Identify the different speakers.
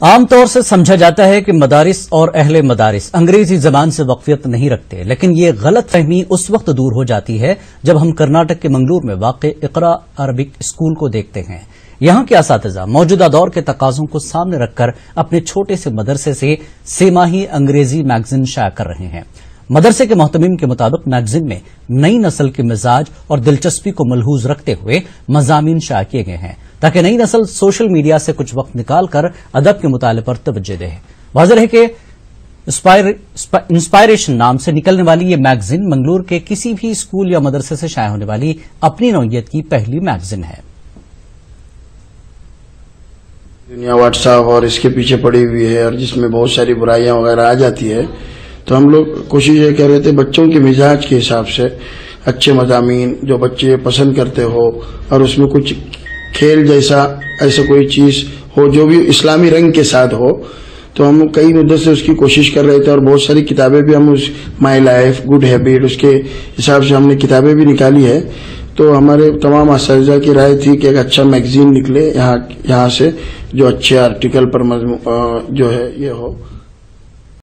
Speaker 1: عام طور سے سمجھا جاتا ہے کہ مدارس اور اہل مدارس انگریزی زبان سے واقفیت نہیں رکھتے، لیکن یہ غلط فہمی اس وقت دور ہو جاتی ہے جب ہم کرناٹک کے منگلور میں واقع اقرا عربک اسکول کو دیکھتے ہیں۔ یہاں کے اساتذہ موجودہ دور کے تقاضوں کو سامنے رکھ کر اپنے چھوٹے سے مدرسے سے 6 ماہی انگریزی میگزین شائع کر رہے ہیں۔ مدرسے کے محتمین کے مطابق میگزین میں نئی نسل کے مزاج اور دلچسپی کو ملحوظ رکھتے ہوئے مضامین شائع کیے گئے ہیں تاکہ نئی نسل سوشل میڈیا سے کچھ وقت نکال کر ادب کے مطالعے پر توجہ دے۔ واضح ہے کہ انسپائریشن نام سے نکلنے والی یہ میگزین منگلور کے کسی بھی اسکول یا مدرسے سے شائع ہونے والی اپنی نوعیت کی پہلی میگزین ہے۔
Speaker 2: دنیا واٹس ایپ اور اس کے پیچھے پڑی ہوئی ہے اور جس میں بہت ساری برائیاں وغیرہ آ جاتی ہے، تو ہم لوگ کوشش یہ کر رہے تھے بچوں کے مزاج کے حساب سے اچھے مضامین جو بچے پسند کرتے ہو، اور اس میں کچھ کھیل جیسا ایسا کوئی چیز ہو جو بھی اسلامی رنگ کے ساتھ ہو، تو ہم کئی مدت سے اس کی کوشش کر رہے تھے اور بہت ساری کتابیں بھی ہم اس مائی لائف گڈ ہیبٹ اس کے حساب سے ہم نے کتابیں بھی نکالی ہے۔ تو ہمارے تمام اساتذہ کی رائے تھی کہ ایک اچھا میگزین نکلے یہاں سے جو اچھے آرٹیکل پر جو ہے یہ ہو۔